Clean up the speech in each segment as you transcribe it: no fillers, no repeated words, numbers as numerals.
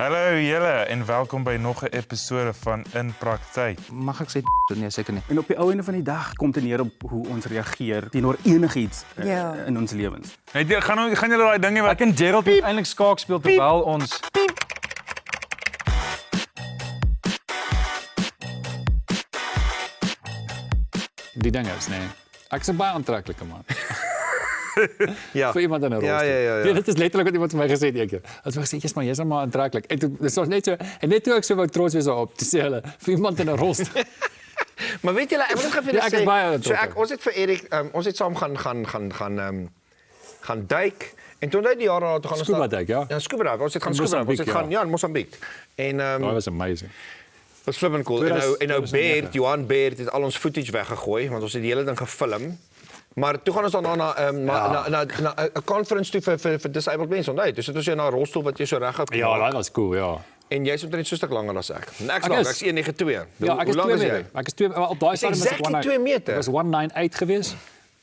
Hallo julle en welkom by nog 'n episode van In Praktyk. Mag ek sê nee, seker nie. En op die ou einde van die dag kom dit neer op hoe ons reageer teenoor enigiets in ons lewens. Hey, gaan julle daai dinge wat Ek en Gerald moet eintlik skaak speel terwyl ons die ding is, nee. Ek's 'n baie aantreklike man. Ja. Vir iemand in 'n rolstoel. Ja. Dit is letterlik wat iemand vir my gesê het eendag. As my gesê, jy's maar aantreklik." En dit was net so en net toe ek so wou trots wees daarop, te sê hulle vir iemand in 'n rolstoel. Maar weet julle, ek moet net gou vir Ja, julle ek is baie sê, trots. ons het vir Erik, ons het saam gaan duik en toe net die jare later gaan ons Scuba duik, ja. Ja, scuba duik. Ons het gaan In scuba duik. Ons het Mosambik, gaan ja, in Mosambik. En That was amazing. was flippend cool. En 2009. Beert, Johan Beert het al ons footage weggegooi want ons het die hele ding gefilm. Maar toe gaan ons dan na 'n conference toe vir disabled mense, onthou. Dus dit was jy na 'n rolstoel wat jy so reg op. Ja, dat was cool, ja. En jy's omtrent so 'n stuk langer as ek. En ek's Ek lank, is- ek's 192. Ja, ek is 2 meter. Ek is 2 op daai stadium was ek exactly 2 meter. Ek was 198 geweest.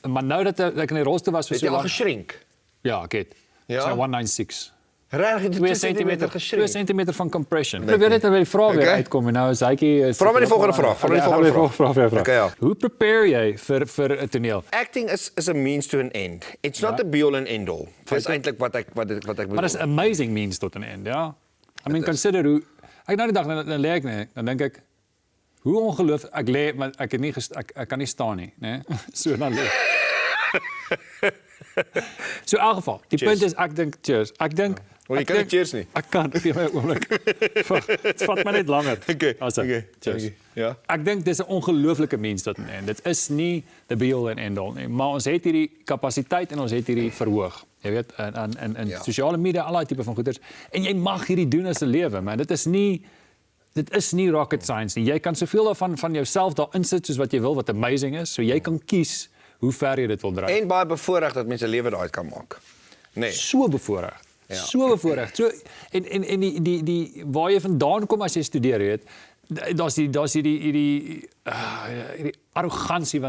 Maar nou dat ek in die rolstoel was vir Het so jy al lank. geshrink? Ja, ek het. Ja? So 196. Reg, het 2 centimeter centimeter, 2 geshrink. centimeter van compression. Ek probeer net by die vraag weer Okay. uitkom en nou is hytjie Vra my die volgende vraag. Vra my die volgende vraag. Okay, ja. Hoe prepare jy vir 'n toneel? Acting is a means to an end. It's not a be all and end all. Dis eintlik wat ek bedoel. Maar dis amazing means tot 'n end, ja. I mean consider hoe ek nou die dag dan lê ek nee, dan dink ek hoe ongelooflik ek lê maar ek het nie ek kan nie staan nie, né? So dan lê. So in elk geval, die Cheers. punt is ek dink cheers. Ek dink Wel, jy ek kan nie dink- cheers nie. Ek kan gee my 'n oomblik. Dit vat my net langer. Okay, Also, okay, cheers. okay, ja. Ek dink dis 'n ongelooflike mens tot 'n end. Dit is nie the be all and end all nie, maar ons het hierdie kapasiteit en ons het hierdie verhoog. Jy weet in Ja. sosiale media, al daai tipe van goeders en jy mag hierdie doen as 'n lewe, man. Dit is nie rocket science nie. Jy kan soveel daarvan van jouself daar insit soos wat jy wil wat amazing is, so jy kan kies hoe ver jy dit wil dryf. En baie bevoorreg dat mense lewe daai kan maak. Nee. So bevoorreg. Ja. So bevoorreg. So en die waar jy vandaan kom as jy studeer, weet, daar's hierdie arrogansie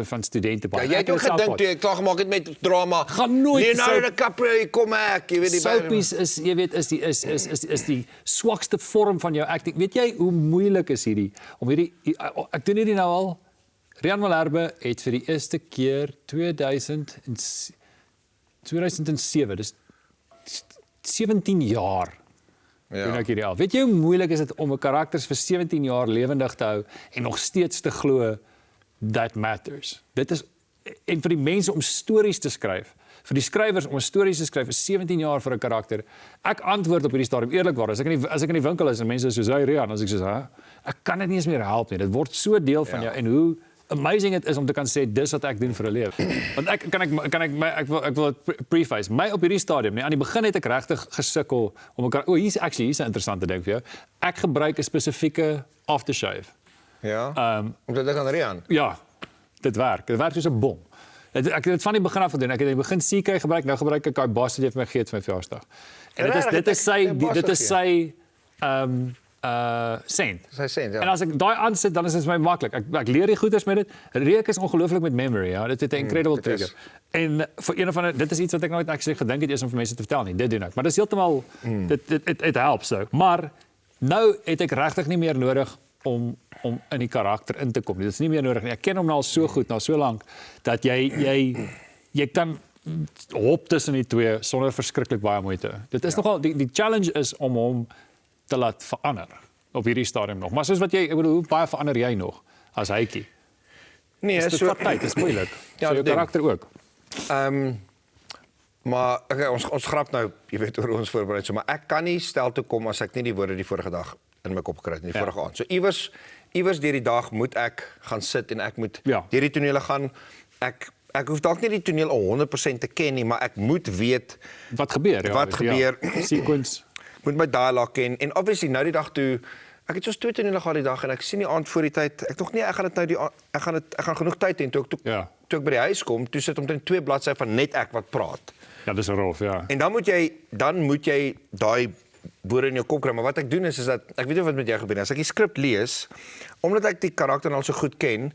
van studente Ja, baie. jy het ook gedink toe jy klaar gemaak het met drama. Gaan nooit Leonardo soap- DiCaprio, hier kom ek, jy weet die Soapies is jy weet is die swakste vorm van jou acting. Weet jy hoe moeilik is hierdie om hierdie ek doen hierdie nou al. Rian Malherbe het vir die eerste keer 2007, dis 17 jaar. Ja. Doen ek hierdie al. Weet jy hoe moeilik is dit om 'n karakters vir 17 jaar lewendig te hou en nog steeds te glo that matters. Dit is en vir die mense om stories te skryf, vir die skrywers om stories te skryf is 17 jaar vir 'n karakter. Ek antwoord op hierdie stadium eerlikwaar. As ek in die winkel is en mense is soos hy Rian, as ek sê, "Hæ, ek kan dit nie eens meer help nie. Dit word so deel van jou en hoe amazing dit is om te kan sê dis wat ek doen vir 'n lewe." Want ek wil dit preface. My op hierdie stadium, nee, aan die begin het ek regtig gesukkel om hier's 'n interessante ding vir jou. Ek gebruik 'n spesifieke aftershave. Ja. Omdat ek aan Rian. Ja, dit werk. Dit werk soos 'n bom. Ek het dit van die begin af gedoen. Ek het in die begin CK gebruik, nou gebruik ek daai Boss wat jy vir my gee het vir my verjaarsdag. En dit is sy scent. Sy sê, ja. En as ek daai aansit, dan is dit vir my maklik. Ek leer die goeders met dit. Reuk is ongelooflik met memory, ja. Dit het 'n incredible dit is. trigger. En vir een of ander dit is iets wat ek nooit actually gedink het eers om vir mense te vertel nie. Dit doen ek. Maar dis heeltemal dit help so. Maar nou het ek regtig nie meer nodig om in die karakter in te kom. Dit is nie meer nodig nie. Ek ken hom nou al so goed, nou so lank dat jy kan hop tussen die twee sonder verskriklik baie moeite. Dit is nogal die challenge is om hom te laat verander op hierdie stadium nog. Maar soos wat ek bedoel, hoe baie verander jy nog as hytjie? Nee, Dit vat tyd, dit is moeilik. Ja, So jou ding. karakter ook. Maar okay, ons grap nou, jy weet oor ons voorberei so, maar ek kan nie stel toe kom as ek nie die woorde die vorige dag in my kop gekry het nie, die vorige aand. So iewers deur die dag moet ek gaan sit en ek moet Ja. deur die tonele gaan. Ek hoef dalk nie die toneel al 100% te ken nie, maar ek moet weet Wat gebeur? Ja, Wat gebeur? Sequence. ek moet my dialogue ken en obviously nou die dag toe ek het soos 2 tonele gehad die dag en ek sien die aand voor die tyd ek dink nie ek gaan dit nou ek gaan genoeg tyd hê toe ek by die huis kom toe sit omtrent 2 bladsye van net ek wat praat. Ja, dis 'n rof, ja. En dan moet jy daai woorde in jou kop kry, maar wat ek doen is dat ek weet nie wat met jou gebeur nie. As ek die skrip lees, omdat ek die karakter al so goed ken,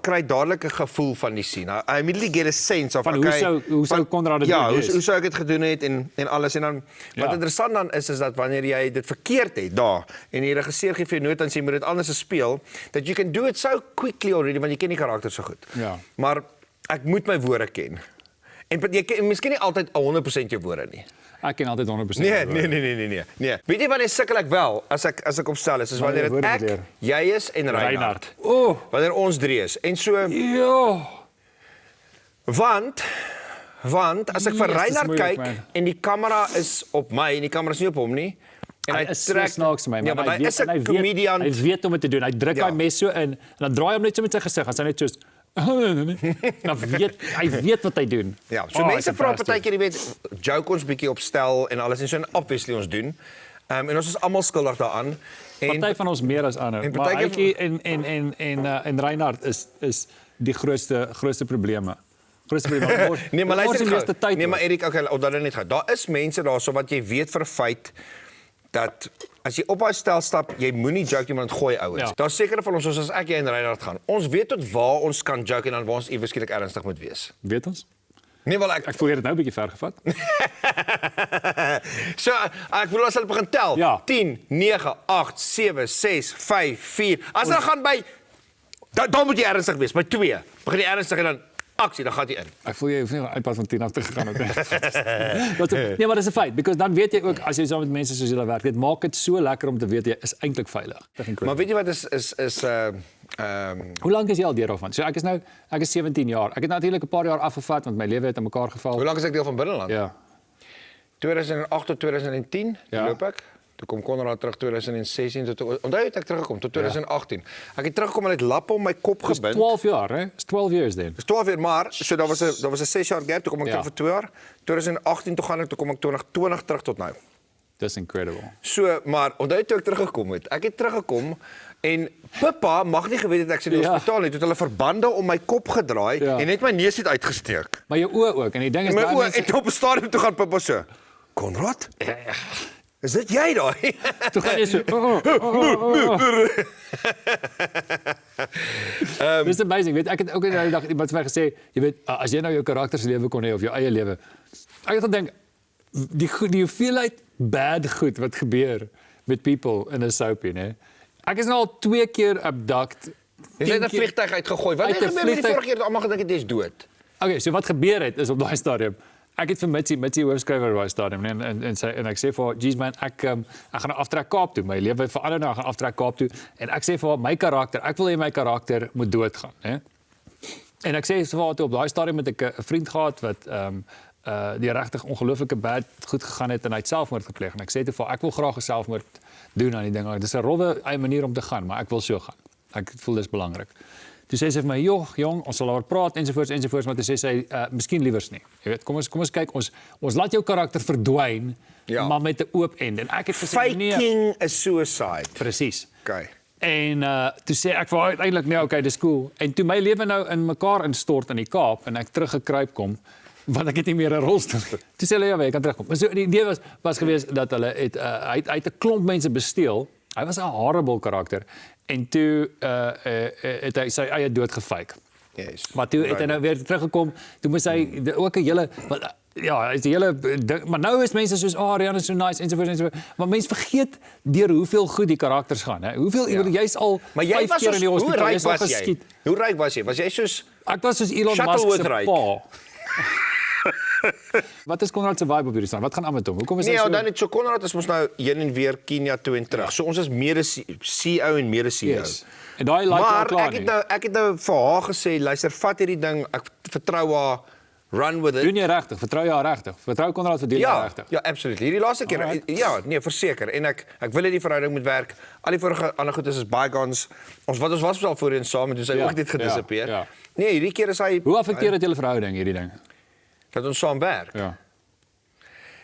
kry dadelik 'n gevoel van die scene. I immediately get a sense of Van hoe sou Konrad dit ja, doen? hoe sou ek dit gedoen het en alles en dan wat interessant dan is dat wanneer jy dit verkeerd het daar en die regisseur gee vir jou notas en jy moet dit anders speel, that you can do it so quickly already want jy ken die karakter so goed. Ja. Maar ek moet my woorde ken. En jy ken miskien nie altyd 100% jou woorde nie. Ek ken altyd 100%. Nee. Weet jy wanneer sukkel ek wel as ek opstel is wanneer dit ek, jy is en Reinhard. Wanneer ons drie is. En so Ja. want as ek vir Reinhard kyk en die kamera is op my en die kamera is nie op hom nie en hy trek snaaks my ja, man. hy is 'n comedian. Hy weet om dit te doen. Hy druk daai mes so in en dan draai hom net so met sy gesig. As hy net soos dan hy weet wat hy doen. Ja, so mense vra partykeer, jy weet, joke ons bietjie op stel en alles en so en obviously ons doen. En ons is almal skuldig daaraan. Party van ons meer as ander. Maar Hytjie en Reinhard is die grootste probleme. Nee, maar luister nee, maar Erik, okay, dat net gaan. Daar is mense daarso wat jy weet vir 'n feit dat as jy op daai stel stap, jy moenie joke iemand gooi ouens. Ja. Daar's sekere van ons soos as ek jy en Reinhard gaan. Ons weet tot waar ons kan joke en dan waar ons iewers skielik ernstig moet wees. Weet ons? Nee, wel ek voel jy dit nou 'n bietjie ver gevat. So, ek wil as hulle begin tel. Ja. 10, 9, 8, 7, 6, 5, 4. As hulle gaan by dan moet jy ernstig wees. By 2. Begin jy ernstig en dan aksie, dan gaan jy in. Ek voel jy hoef nie 'n iPad van 10 af te gegaan het. Nee, maar dis 'n feit because dan weet jy ook as jy saam met mense soos julle werk, dit maak dit so lekker om te weet jy is eintlik veilig. Maar weet jy wat is hoe lank is jy al deur daarvan? So ek is 17 jaar. Ek het natuurlik 'n paar jaar afgevat want my lewe het in mekaar geval. Hoe lank is ek deel van binneland? Ja. 2008 tot 2010 loop ek. Toe kom Konrad terug 2016 tot onthou het ek teruggekom tot 2018. Ek het teruggekom en het lappe om my kop gebind. 12 jaar, hè? It's 12 years then. Dis 12 jaar, maar so daar was 'n 6 jaar gap, toe kom ek terug vir 2 jaar. 2018 toe gaan ek toe kom ek 2020 terug tot nou. That's incredible. So, maar onthou toe ek teruggekom het. Ek het teruggekom en Pippa mag nie geweet het ek sit in die hospitaal nie. Toe het hulle verbande om my kop gedraai en net my neus het uitgesteek. Maar jou oë ook en die ding is daai mense en op 'n stadium toe gaan Pippa so. Konrad? Is dit jy daai? Toe gaan jy so. Dis amazing. Weet ek het ook die dag iemand vir my gesê, jy weet, as jy nou jou karakter se lewe kon hê of jou eie lewe. Ek het gedink die hoeveelheid bad goed wat gebeur met people in 'n soapie, né? Ek is nou al 2 keer abduct. Jy het 'n vliegtuig uitgegooi. Wat het gebeur met die vorige keer dat almal gedink het jy is dood? Okay, so wat gebeur het is op daai stadium. Ek het vir Mitsie hoofskrywer op daai stadium en ek sê vir haar, "Geez man, ek gaan nou aftrek Kaap toe. My lewe verander nou, ek gaan aftrek Kaap toe." En ek sê vir haar, "My karakter, ek wil hê my karakter moet doodgaan, hè?" En ek sê vir haar toe op daai stadium met 'n vriend gehad wat die regtig ongelooflike bad goed gegaan het en hy het selfmoord gepleeg en ek sê toe vir haar, "Ek wil graag 'n selfmoord doen aan die ding. Dit is 'n rowwe manier om te gaan, maar ek wil so gaan. Ek voel dis belangrik." Toe sê sy vir my, "Jong, ons sal oor praat ensovoorts, maar toe sê sy, miskien liewers nie. Jy weet, kom ons kyk, ons laat jou karakter verdwyn, maar met 'n oop end." En ek het gesê, "Nee, faking a suicide." Presies. Okay. En toe sê ek vir haar uiteindelik, "Nee, okay, dis cool." En toe my lewe nou in mekaar instort in die Kaap en ek teruggekruip kom, want ek het nie meer 'n rolstoel nie. Toe sê hulle, "Ja, jy kan terugkom." Maar so die idee was geweest dat hulle het hy het 'n klomp mense besteel. Hy was 'n horrible karakter. En toe het hy sy eie dood gefake. Yes. Maar toe het hy nou weer teruggekom. Toe moes hy ook 'n hele ja, is die hele ding, maar nou is mense soos Rihanna is so nice ensovoorts. Maar mense vergeet deur hoeveel goed die karakters gaan, hè. Hoeveel jy's al 5 keer in die hospitaal is al geskiet. Hoe ryk was jy? Was jy soos ek was soos Elon Musk se pa. Wat is Konrad se vibe op hierdie staan? Wat gaan aan met hom? Hoekom is hy so? Nee, dan net so Konrad is mos nou heen en weer Kenia toe en terug. So ons is mede CEO en mede CEO. Yes. En daai like maar klaar ek het nou vir haar gesê, luister, vat hierdie ding, ek vertrou haar, run with it. Doen jy regtig? Vertrou jy haar regtig? Vertrou Konrad vir die regtig? Ja, absoluut. Hierdie laaste keer, ja, nee, verseker. En ek wil hê die verhouding moet werk. Al die vorige ander goed is bygones. Ons was al voorheen saam en toe sy ook net gedisappear. Ja. Nee, hierdie keer is hy. Hoe affekteer dit julle verhouding hierdie ding? Dat ons saam werk. Ja.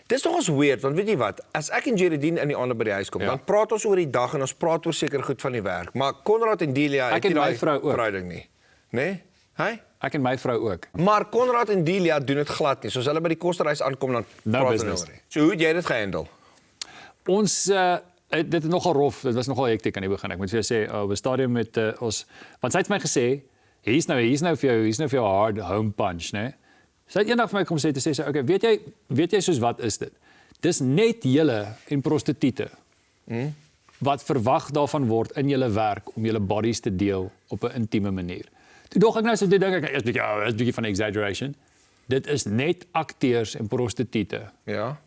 Dis nog eens weird, want weet jy wat, as ek en Geraldine in die ander by die huis kom, dan praat ons oor die dag en ons praat oor seker goed van die werk. Maar Konrad en Delia het nie daai verhouding nie. Nee? Hy? Ek en my vrou ook. Maar Konrad en Delia doen dit glad nie. Soos hulle by die kosterhuis aankom dan praat hulle oor nie. So hoe het jy dit gehandle? Ons dit is nogal rof. Dit was nogal hektiek aan die begin. Ek moet vir jou sê, op 'n stadium met ons want sy het my gesê hier's nou vir jou hard home punch, né? Sy het eendag vir my kom sê, te sê, okay, weet jy soos wat is dit? Dis net julle en prostituie wat verwag daarvan word in julle werk om julle bodies te deel op 'n intieme manier. Toe dog ek nou so dit dink ek is 'n bietjie van exaggeration. Dit is net akteurs en prostituie Ja.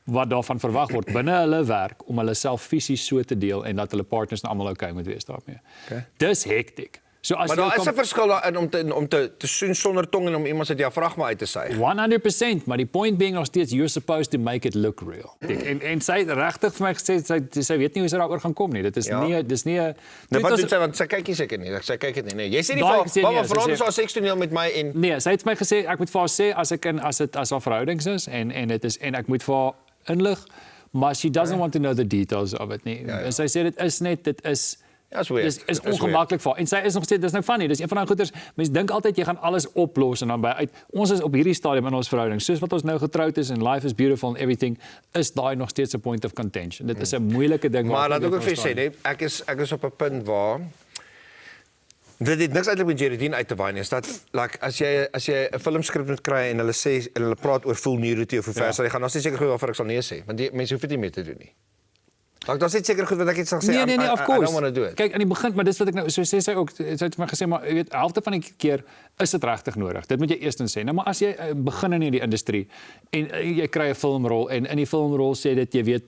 wat daarvan verwag word binne hulle werk om hulle self fisies so te deel en dat hulle partners nou almal okay moet wees daarmee. Okay. Dis hektiek. So as Maar daar is 'n verskil daarin om te soen sonder tong en om iemand se diafragma uit te suig. 100%, maar die point being nog steeds you're supposed to make it look real. En sy het regtig vir my gesê sy weet nie hoe sy daaroor gaan kom nie. Dit is dis nie 'n Nou wat doen sy want sy kyk nie seker nie. Sy kyk dit nie. Nee, jy sê nie Daai vir gesê mamma nee, sy vra sê- ons haar sekstoneel met my en Nee, sy het vir my gesê ek moet vir haar sê as haar verhoudings is en dit is en ek moet vir haar inlig, maar she doesn't want to know the details of it nie. En sy sê dit is Ja, is weird. Dis ongemaklik vir haar. En sy is nog steeds, dis nou funny, dis een van daai goeters. Mense dink altyd jy gaan alles oplos en dan by uit. Ons is op hierdie stadium in ons verhouding, soos wat ons nou getroud is en life is beautiful and everything, is daai nog steeds 'n point of contention. Dit is 'n moeilike ding. Maar laat ek ook vir sê, nee, ek is op 'n punt waar dit het niks eintlik met Geraldine uit te waai nie. Is dat like as jy 'n filmskrip moet kry en hulle praat oor full nudity of hoe ver sal jy gaan, dan is nie seker goed waarvoor ek sal nee sê, want die mense hoef dit nie meer te doen nie. Daar is net seker goed wat ek iets sal sê. Nee, of I course. don't want to do it. Kyk, aan die begin, maar dis wat ek nou so sê sy ook, sy het vir my gesê, maar jy weet, helfte van die keer is dit regtig nodig. Dit moet jy eerstens sê. Nou maar as jy begin in hierdie industrie en jy kry 'n filmrol en in die filmrol sê dit jy weet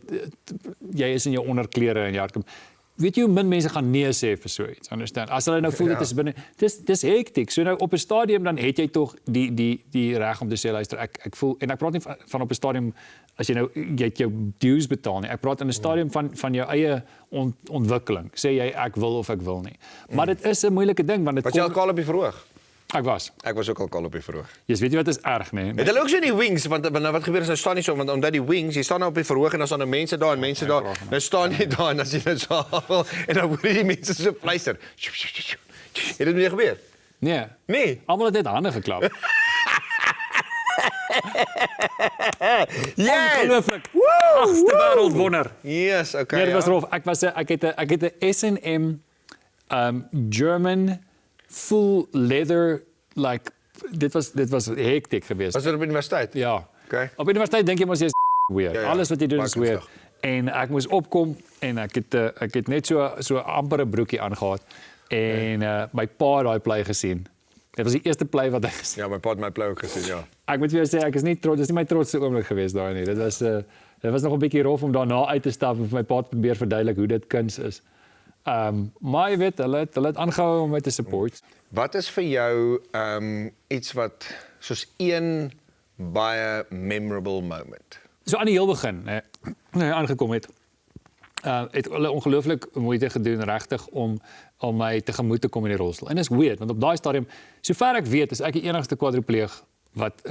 jy is in jou onderklere en jy hardkom. Weet jy hoe min mense gaan nee sê vir so iets, understand? As hulle nou voel dit is binne dis hektiek. So nou op 'n stadium dan het jy tog die reg om te sê luister, ek voel en ek praat nie van op 'n stadium as jy nou jy het jou dues betaal nie. Ek praat in 'n stadium van jou eie ontwikkeling. Sê jy ek wil of ek wil nie. Maar dit is 'n moeilike ding want dit Wat jy al kaal op die verhoog. Ek was ook al kaal op die verhoog. Jy weet jy wat is erg, nee. Het hulle ook so in die wings want nou wat gebeur as nou staan nie so want omdat die wings, jy staan nou op die verhoog en dan staan nou mense daar en mense daar. Nou staan jy daar en as jy nou so wil en dan hoor jy die mense so fluister. Het dit nie gebeur? Nee. Nee. Almal het net hande geklap. Ongelooflik. Agste wêreldwonder. Yes, okay. Nee, dit was rof. Ek het 'n S&M German full leather like dit was hektiek geweest. Was dit op universiteit? Ja. Okay. Op universiteit dink jy mos jy's weird. Ja. Alles wat jy doen is Baie weird. En ek moes opkom en ek het net so amper 'n broekie aangetree en my pa het daai play gesien. Dit was die eerste play wat hy gesien. Ja, my pa het my plou ook gesien, ja. Ek moet vir jou sê ek is nie trots, dis nie my trotste oomblik geweest daai nie. Dit was nog 'n bietjie rof om daarna uit te stap en vir my pa te probeer verduidelik hoe dit kuns is. Maar jy weet, hulle het aangehou om my te support. Wat is vir jou iets wat soos een baie memorable moment? So aan die heel begin, nee, aangekom het hulle ongelooflik moeite gedoen regtig om my tegemoet te kom in die rolstoel. En dit is weird want op daai stadium, sover ek weet, is ek die enigste kwadripleeg wat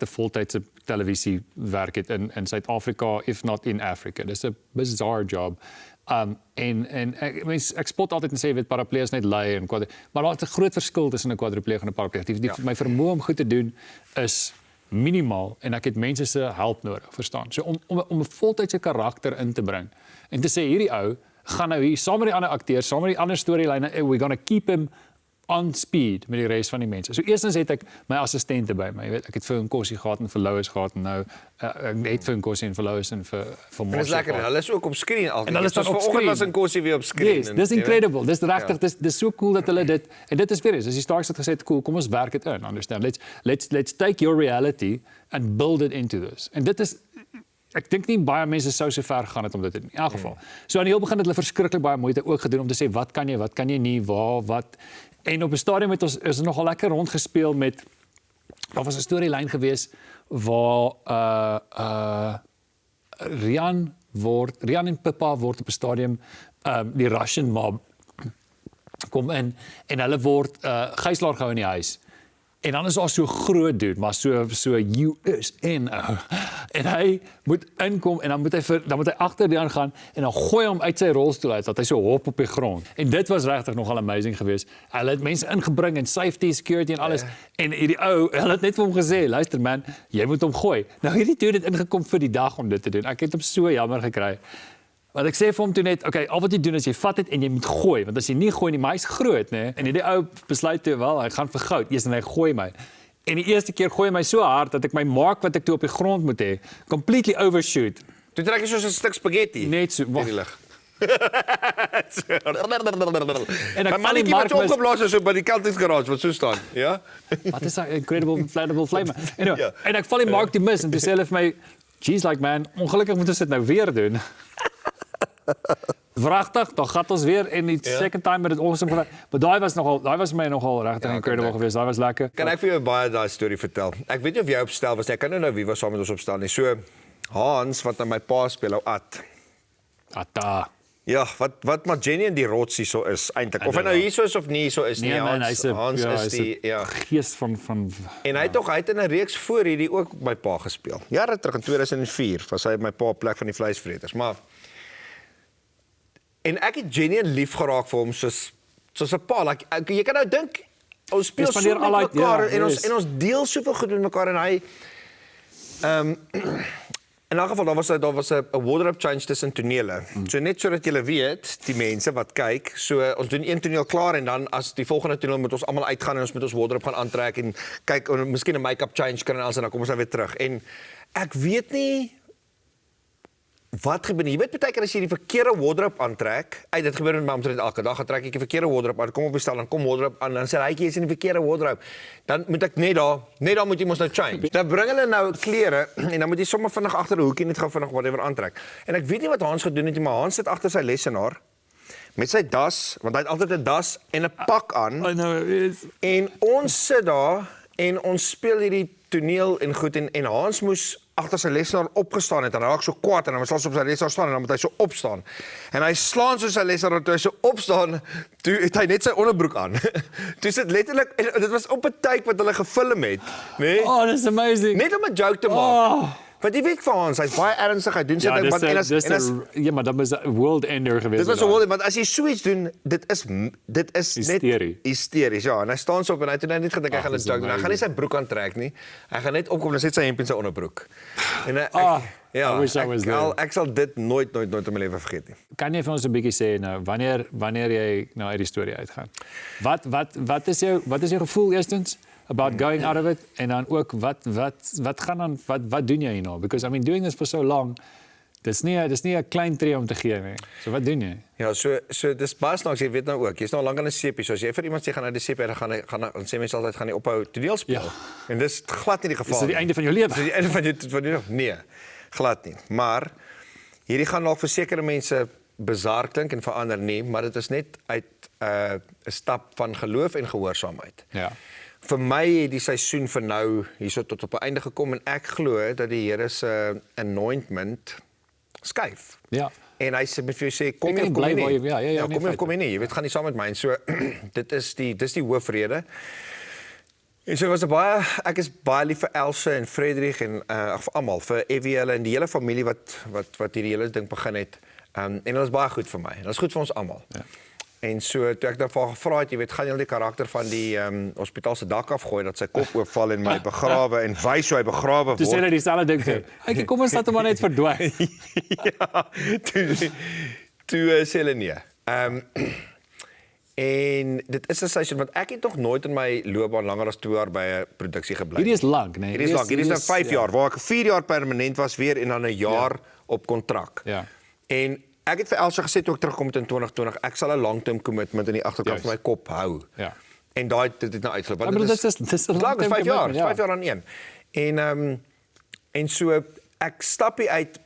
'n voltydse televisie werk het in Suid-Afrika, if not in Africa. Dis 'n bizarre job. En ek spot altyd en sê weet paraplees net lui en maar daar is 'n groot verskil tussen 'n kwadripleeg en 'n parapleeg. My vermoë om goed te doen is minimaal en ek het mense se hulp nodig, verstaan? So om 'n voltydse karakter in te bring en te sê hierdie ou gaan nou hier saam met die ander akteurs, saam met die ander storielyne, we're going to keep him on speed met die res van die mense. So eerstens het ek my assistente by my, jy weet, ek het vir Nkosi gehad en vir Louis gehad en nou ek het vir Nkosi en vir Louis en vir Moshe. Dit is lekker, hulle is ook op skerm altyd. En hulle staan op vanoggend was Nkosi weer op skerm. Yes, dis incredible. Dis regtig, dis so cool dat hulle dit en dit is weer is. As die Starks het gesê, cool, kom ons werk dit in, understand? Let's take your reality and build it into this. En dit is ek dink nie baie mense sou so ver gegaan het om dit te doen. In elk geval. So aan die heel begin het hulle verskriklik baie moeite ook gedoen om te sê wat kan jy nie, waar, wat. En op 'n stadium het ons nogal lekker rondgespeel met daar was 'n storielyn geweest waar Rian en Pippa word op 'n stadium die Russian mob kom in en hulle word gijslaar gehou in die huis. En dan is daar so groot dude, maar so US en hy moet inkom en dan moet hy agter die aangaan en dan gooi hom uit sy rolstoel uit dat hy so hop op die grond. En dit was regtig nogal amazing geweest. Hulle het mense ingebring en safety, security en alles. En hierdie ou, hulle het net vir hom gesê, luister man, jy moet hom gooi. Nou hierdie dude het ingekom vir die dag om dit te doen. Ek het hom so jammer gekry. Want ek sê vir hom toe net, okay, al wat jy doen is jy vat dit en jy moet gooi, want as jy nie gooi nie, maar hy's groot, né? En hierdie ou besluit toe wel, hy gaan vir goud, eers en hy gooi my. En die eerste keer gooi hy my so hard dat ek my mark wat ek toe op die grond moet hê, completely overshoot. Toe trek jy soos 'n stuk spaghetti. Net so. In die lug. En ek Maar val die mannetjie wat mark so opgeblaas is so by die kantingsgarage wat so staan, ja? Wat is 'n incredible inflatable flame. Anyway, Ja. En ek val die mark toe mis en toe sê hulle vir my, "Geez, like man, ongelukkig moet ons dit nou weer doen." Wragtig, dan gaan ons weer en die second time met dit awesome gewerk. Maar daai was my nogal regtig incredible geweest. Daai was lekker. Kan ek vir jou baie daai storie vertel? Ek weet nie of jy op stel was nie. Ek kan nou wie was saam met ons op stel nie. So Hans wat aan my pa speel ou At. Atta. Ja, wat maar Jenny in die rotsie so is eintlik. Of hy nou hier so is of nie so is nie. Nee man, Hans is die gees van En hy het in 'n reeks voor hierdie ook my pa gespeel. Jare terug in 2004 was hy my pa op plek van die vleisvreters, maar en ek het genuine lief geraak vir hom soos 'n pa. Like, jy kan nou dink ons speel so met mekaar en ons deel soveel goed met mekaar en hy in elk geval daar was 'n wardrobe change tussen tonele. So net sodat julle weet, die mense wat kyk, so ons doen een toneel klaar en dan as die volgende toneel moet ons almal uitgaan en ons moet ons wardrobe gaan aantrek en kyk of miskien 'n make-up change kan en alles en dan kom ons nou weer terug. En ek weet nie wat gebeur nie. Jy weet baie keer as jy die verkeerde wardrobe aantrek, dit gebeur met my omtrent elke dag, trek ek die verkeerde wardrobe aan, kom op die stel, dan kom wardrobe aan, dan sê hy jy is in die verkeerde wardrobe. Dan moet ek net daar moet jy mos nou change. Dan bring hulle nou klere en dan moet jy sommer vinnig agter 'n hoekie net gou vinnig whatever aantrek. En ek weet nie wat Hans gedoen het nie, maar Hans sit agter sy lesenaar met sy das, want hy het altyd 'n das en 'n pak aan. I know it is. En ons sit daar en ons speel hierdie toneel en goed en Hans moes agter sy lesenaar opgestaan het en hy raak so kwaad en dan was hy op sy lesenaar staan en dan moet hy so opstaan. En hy slaan so sy lesenaar toe hy so opstaan, toe het hy net sy onderbroek aan. Toe sit letterlik en dit was op 'n take wat hulle gefilm het, nê? Oh, that's amazing. Net om 'n joke te maak. Want jy weet vir Hans, hy's baie ernstig, hy doen sy ding, maar ja, maar dat was 'n world ender geweest. Dit was 'n world, want as jy so iets doen, dit is net hysteries, ja. En hy staan so op en hy het net gedink hy gaan 'n joke doen. Hy gaan nie sy broek aantrek nie. Hy gaan net opkom en sit sy hemp en sy onderbroek. En ek sal dit nooit in my lewe vergeet nie. Kan jy vir ons 'n bietjie sê nou wanneer jy nou uit die storie uitgaan? Wat is jou gevoel eerstens about going out of it en dan ook wat gaan dan wat doen jy hierna? Because I mean doing this for so long, dis nie 'n klein tree om te gee nie. So wat doen jy? Ja, so dis baie snaaks, jy weet nou ook. Jy's nou lank aan 'n sepie, so as jy vir iemand sê gaan nou die sepie, dan sê mense altyd gaan jy ophou toneel speel. Ja. En dis glad nie die geval nie. Dis die einde van jou lewe. Dis die einde van jou nee, glad nie. Maar hierdie gaan dalk vir sekere mense bizar klink en verander nie, maar dit is net uit 'n stap van geloof en gehoorsaamheid. Ja. Vir my het die seisoen vir nou hierso tot op 'n einde gekom en ek glo dat die Here se anointment skuif. Ja. En hy sê vir jou sê kom jy bly nie. Ja, kom jy nie. Jy weet gaan nie saam met my en so dis die hoofrede. En so ek is baie lief vir Else en Frederik en vir almal, vir Evie en die hele familie wat hierdie hele ding begin het. En dit is baie goed vir my. Dit is goed vir ons almal. Ja. En so toe ek daarvan gevra het, jy weet, gaan jy die karakter van die hospitaal se dak afgooi dat sy kop oopval en my begrawe en wys hoe hy begrawe word. Dis sê net dieselfde ding vir. Ek kom ons laat hom maar net verdwyn. Ja. Toe sê hulle nee. En dit is 'n seisoen want ek het nog nooit in my loopbaan langer as 2 jaar by 'n produksie gebly. Hierdie is lank, né? Hierdie is lank. Hierdie is nou 5 jaar waar ek 4 jaar permanent was weer en dan 'n jaar op kontrak. Ja. En ek het vir Elsa gesê toe ek terugkom het in 2020, ek sal 'n long-term commitment in die agterkant van my kop hou. Ja. En dit het nou uitgeloop. Want dit is 'n lang 5 jaar, 5 jaar aan een. En so ek stap hier uit.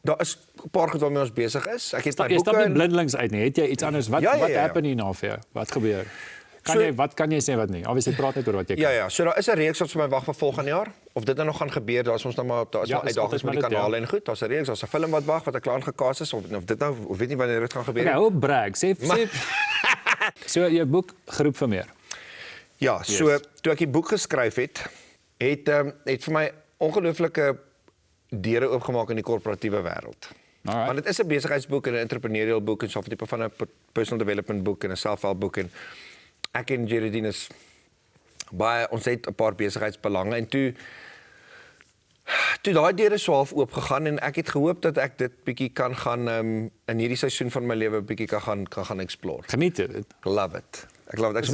Daar is 'n paar goed waarmee ons besig is. Ek het my boeke. Jy stap nie blindelings uit nie. Het jy iets anders? Wat happen hier nou vir jou? Wat gebeur? Wat kan jy sê wat nie? Obviously praat net oor wat jy kan. Ja, so daar is 'n reeks wat vir my wag vir volgende jaar. Of dit nog gaan gebeur, daar is ons nou maar daar is maar uitdagings met die kanale en goed. Daar's 'n reeks, daar's 'n film wat wag wat ek klaar gekaas is of dit nou of weet nie wanneer dit gaan gebeur nie. Ja, hou brag. Sê. So jou boek Geroep vir meer. Ja, so toe ek die boek geskryf het vir my ongelooflike deure oopgemaak in die korporatiewe wêreld. Want dit is 'n besigheidsboek en 'n entrepreneurial boek en so 'n tipe van 'n personal development boek en 'n self-help boek en ek en Geraldine is baie ons het 'n paar besigheidsbelange en toe Toe daai deure so half oop gegaan en ek het gehoop dat ek dit bietjie kan gaan in hierdie seisoen van my lewe bietjie kan gaan explore. Geniet dit. Love it. Ek love it.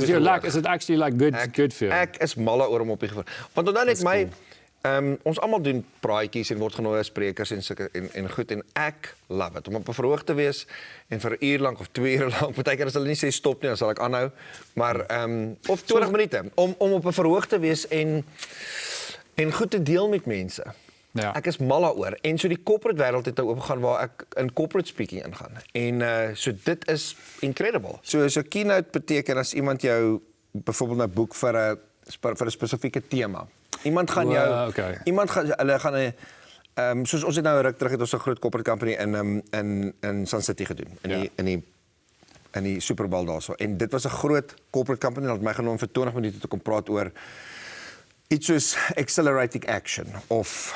Is it actually like good for you? Ek is mal oor om op die gevoel. Want onthou net my ons almal doen praatjies en word genooi as sprekers en sulke en goed en ek love it om op 'n verhoog te wees en vir 'n uur lank of 2 ure lank, partykeer as hulle nie sê stop nie, dan sal ek aanhou, maar of 20 minute om op 'n verhoog te wees en goed te deel met mense. Ja. Ek is mal daaroor en so die corporate wêreld het nou oopgegaan waar ek in corporate speaking ingaan. En so dit is incredible. So 'n keynote beteken as iemand jou byvoorbeeld nou boek vir 'n spesifieke tema. Iemand gaan jou hulle gaan soos ons het nou 'n ruk terug het ons 'n groot corporate company in Sun City gedoen in die Super Bowl daarso. En dit was 'n groot corporate company wat my genooi vir 20 minute te kom praat oor iets soos accelerating action of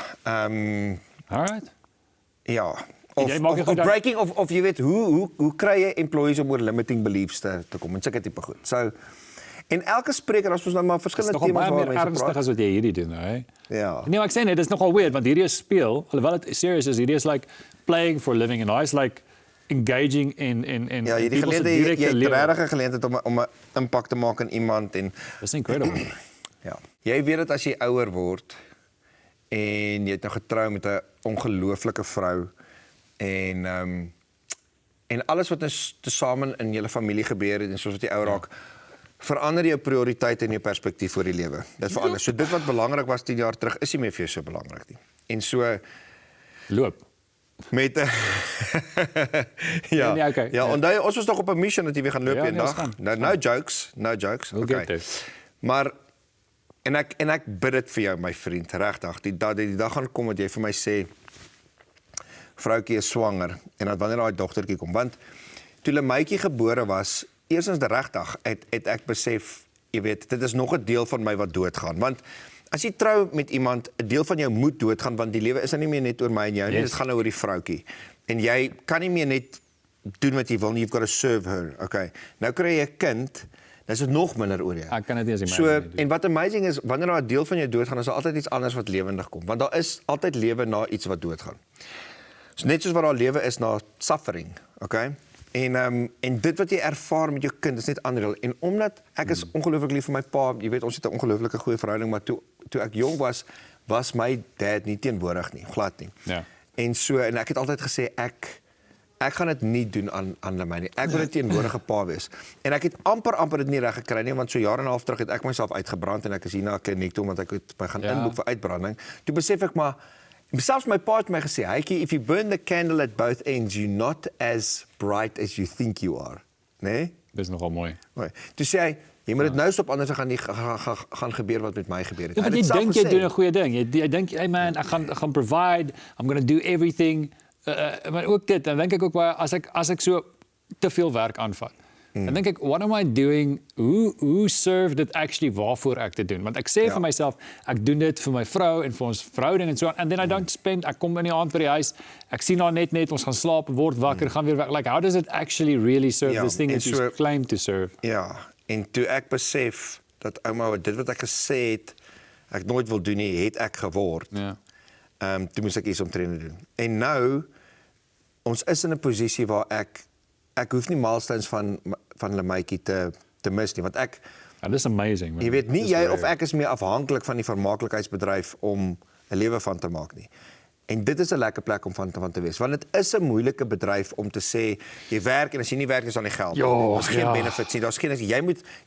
Alright. ja, of breaking of jy weet hoe kry jy employees om oor limiting beliefs te kom en sulke tipe goed. So en elke spreker as ons nou maar verskillende temas waar mense praat. Dit is nogal baie meer ernstig as wat jy hierdie doen, hè? Ja. Nee, maar ek sê net, dit is nogal weird want hierdie is speel, alhoewel dit serious is, hierdie is like playing for a living and I is like engaging in ja, hierdie geleentheid jy het regtig 'n geleentheid om 'n impak te maak in iemand en That's incredible. ja. Jy weet dat as jy ouer word en jy het nou getrou met 'n ongelooflike vrou en alles wat nou tesame in julle familie gebeur het en soos wat jy ouer raak, verander jou prioriteite en jou perspektief vir die lewe. Dit verander. So dit wat belangrik was 10 jaar terug, is nie meer vir jou so belangrik nie. En so loop met ja, onthou ons was nog op 'n mission dat jy weer gaan loop eendag. No jokes. Okay. Maar en ek bid dit vir jou my vriend, regtig. Die dag gaan kom wat jy vir my sê vroukie is swanger en dat wanneer daai dogtertjie kom, want toe Lemaitjie gebore was, eerstens regtig het ek besef, jy weet, dit is nog 'n deel van my wat doodgaan, want as jy trou met iemand, 'n deel van jou moet doodgaan, want die lewe is nou nie meer net oor my en jou nie, dit gaan nou oor die vroukie. En jy kan nie meer net doen wat jy wil nie, you've got to serve her. Okay. Nou kry jy 'n kind, dan is dit nog minder oor jou. Ek kan dit nie as jy so, en wat amazing is, wanneer daar 'n deel van jou doodgaan, is daar altyd iets anders wat lewendig kom, want daar is altyd lewe na iets wat doodgaan. So net soos wat daar lewe is na suffering, okay? En dit wat jy ervaar met jou kind is net unreal. En omdat ek is ongelooflik lief vir my pa, jy weet ons het 'n ongelooflike goeie verhouding, maar toe ek jong was my dad nie teenwoordig nie, glad nie. Ja. En so en ek het altyd gesê ek gaan dit nie doen aan my nie. Ek wil 'n teenwoordige pa wees. En ek het amper dit nie reg gekry nie, want so jare en 'n half terug het ek myself uitgebrand en ek is hier na 'n kliniek toe want ek het my gaan inboek vir uitbranding. Toe besef ek maar selfs my pa het my gesê, "Hytjie, if you burn the candle at both ends, you're not as bright as you think you are." Nee? Dis nogal mooi. Toe sê hy, jy moet dit nou stop anders gaan gebeur wat met my gebeur het. Ja, jy dink jy doen 'n goeie ding. Jy dink, "Hey man, ek gaan provide, I'm going to do everything." Maar ook dit, dan dink ek ook baie as ek so te veel werk aanvat. Dan dink ek, what am I doing? Who served it actually waarvoor ek dit doen? Want ek sê vir myself, ek doen dit vir my vrou en vir ons verhouding en so on, and then I don't spend, ek kom in die aand by die huis, ek sien haar net, ons gaan slaap, word wakker, gaan weer weg. Like, how does it actually really serve this thing that you claim to serve? Ja, en toe ek besef dat ouma, dit wat ek gesê het, ek nooit wil doen nie, het ek geword. Ja. Toe moes ek iets omtrent doen. En nou, ons is in 'n posisie waar ek hoef nie milestones van Lemaitjie te mis nie, want This is amazing, man. Jy weet nie jy of ek is meer afhanklik van die vermaaklikheidsbedryf om 'n lewe van te maak nie. En dit is 'n lekker plek om van te wees, want dit is 'n moeilike bedryf om te sê jy werk en as jy nie werk is dan nie geld. Daar's geen benefits nie. Daar's geen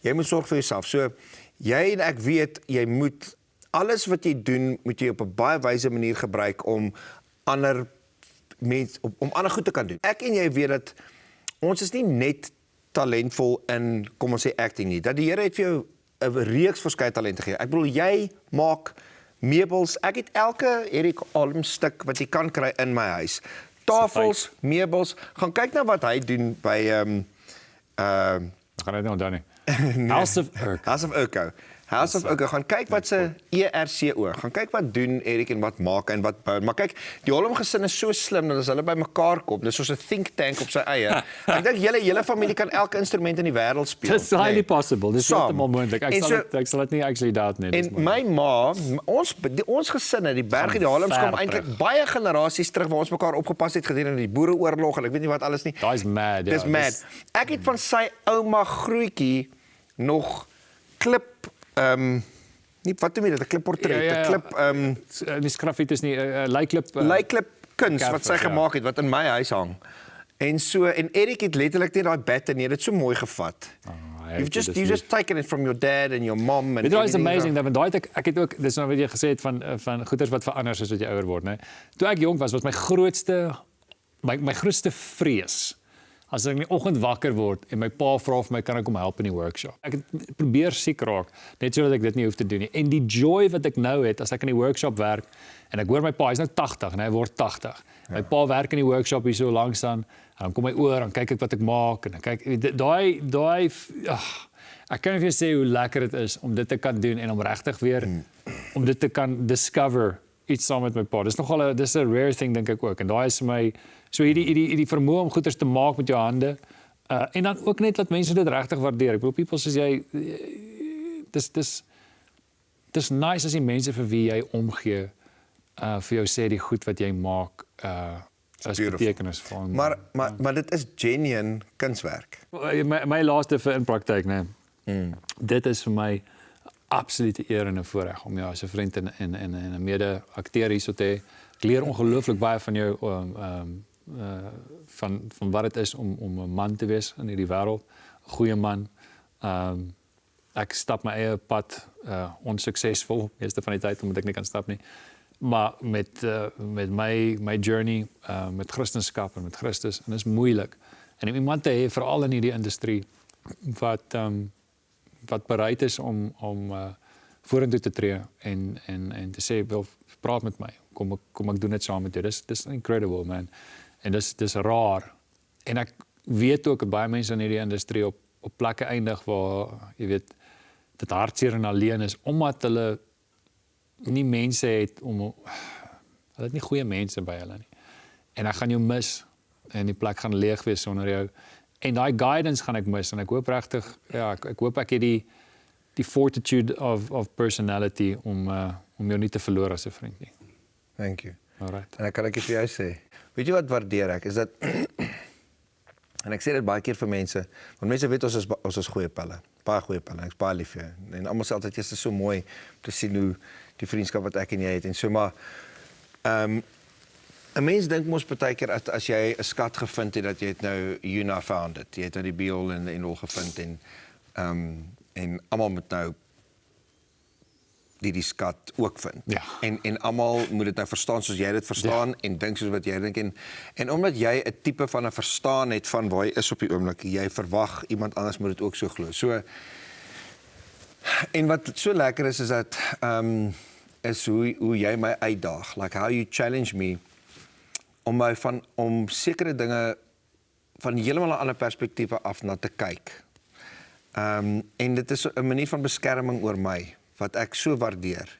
jy moet sorg vir jouself. So jy en ek weet jy moet alles wat jy doen, moet jy op 'n baie wyse manier gebruik om ander mense om ander goed te kan doen. Ek en jy weet dat ons is nie net talentvol in, kom ons sê acting nie. Dat die Here het vir jou 'n reeks verskeie talente gegee. Ek bedoel jy maak meubels. Ek het elke Erik Alm stuk wat jy kan kry in my huis. Tafels, meubels. Gaan kyk na wat hy doen by Gaan dit nou dan nie. House of Urco. House of Urco. House of Oak, gaan kyk wat se ERCO, gaan kyk wat doen Erik en wat maak en wat bou. Maar kyk, die Holm gesin is so slim dat as hulle by mekaar kom, dis soos 'n think tank op sy eie. Ek dink julle familie kan elke instrument in die wêreld speel. It's highly possible. Dis heeltemal moontlik. Ek sal dit nie actually doubt nie. En my ma, ons gesinne, die Bergie, die Halms kom eintlik baie generasies terug waar ons mekaar opgepas het gedurende die Boereoorlog en ek weet nie wat alles nie. Daai's mad. Dis mad. Ek het van sy ouma grootjie nog klip nie wat doen jy dit 'n klipportret, 'n klip nie skrafiet is nie leiklip kuns wat sy gemaak het wat in my huis hang. En Erik het letterlik net daai bed en dit so mooi gevat. You've just taken it from your dad and your mom and it's amazing dat daai ek het ook dis nou wat jy gesê het van goeders wat verander soos wat jy ouer word, né? Toe ek jonk was my grootste vrees as ek in die oggend wakker word en my pa vra vir my kan ek kom help in die workshop. Ek het probeer siek raak net sodat ek dit nie hoef te doen nie. En die joy wat ek nou het as ek in die workshop werk en ek hoor my pa, hy's nou 80 en hy word 80. My pa werk in die workshop hier so langs aan. En dan kom hy oor en kyk ek wat ek maak en dan kyk daai ek kan nie vir jou sê hoe lekker dit is om dit te kan doen en om regtig weer om dit te kan discover iets saam met my pa. Dis 'n rare thing dink ek ook en daai is vir my so hierdie vermoë om goeders te maak met jou hande en dan ook net dat mense dit regtig waardeer. Ek bedoel people soos jy dis nice as die mense vir wie jy omgee vir jou sê die goed wat jy maak is betekenisvol. Maar dit is genuine kunswerk. My laaste vir in praktyk, né? Dit is vir my absolute eer en 'n voorreg om jou as 'n vriend en 'n mede-akteur hier so te hê. Ek leer ongelooflik baie van jou van wat dit is om 'n man te wees in hierdie wêreld, 'n goeie man. Ek stap my eie pad onsuksesvol meeste van die tyd omdat ek nie kan stap nie. Maar met my journey met Christendom en met Christus en dit is moeilik. En om iemand te hê veral in hierdie industrie wat bereid is om vorentoe te tree en te sê wil praat met my. Kom ek doen dit saam met jou. Dis incredible man. En dis raar. En ek weet ook dat baie mense in hierdie industrie op plekke eindig waar jy weet dit hartseer en alleen is omdat hulle nie mense het hulle het nie goeie mense by hulle nie. En ek gaan jou mis en die plek gaan leeg wees sonder jou. En daai guidance gaan ek mis en ek hoop regtig ek hoop ek het die fortitude of personality om jou nie te verloor as 'n vriend nie. Thank you. Alright. En ek kan ek vir jou sê, weet jy wat waardeer ek is dat en ek sê dit baie keer vir mense, want mense weet ons is goeie pelle. Baie goeie pelle. Ek's baie lief vir jou. En almal sê altyd jy's so mooi om te sien hoe die vriendskap wat ek en jy het en so maar 'n mens dink mos baie keer as jy 'n skat gevind het dat jy het nou you now found it. Jy het nou die be-all en all gevind en almal moet nou die skat ook vind. Ja. En almal moet dit nou verstaan soos jy dit verstaan en dink soos wat jy dink en omdat jy 'n tipe van 'n verstaan het van waar jy is op die oomblik, jy verwag iemand anders moet dit ook so glo. So en wat so lekker is dat is hoe jy my uitdaag, like how you challenge me om sekere dinge van heeltemal 'n ander perspektiewe af na te kyk. En dit is 'n manier van beskerming oor my wat ek so waardeer.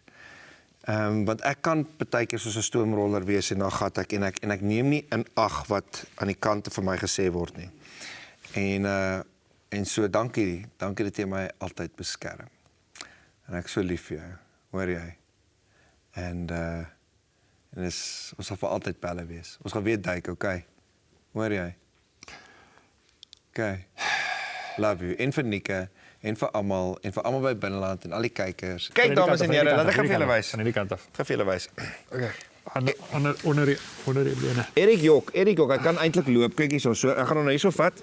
Want ek kan partykeer soos 'n stoomroller wees en dan gat ek en ek neem nie in ag wat aan die kante vir my gesê word nie. En so dankie dat jy my altyd beskerm. En ek so lief vir jou, hoor jy? En ons sal vir altyd pelle wees. Ons gaan weer duik, okay? Hoor jy? Okay. Love you. En vir Nike, en vir almal by Binneland en al die kykers. Kyk dames en here, laat ek vir julle wys. Aan die kant af. Ek gaan vir julle wys. Okay. Onder die bene. Erik Jok, ek kan eintlik loop. Kyk hierso. So, ek gaan hom hierso vat.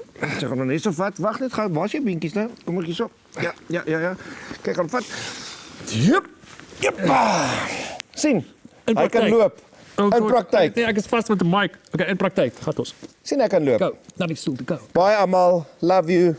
Wag net gou. Waar's jou beentjies nou? Kom ek hierso. Ja. Kyk, gaan vat. Jep. Sien. Hy kan loop. In praktyk. Nee, ek is vas met 'n mic. Okay, in praktyk. Gaan ons. Sien ek kan loop. Go. Na die stoel te go. Bye almal. Love you.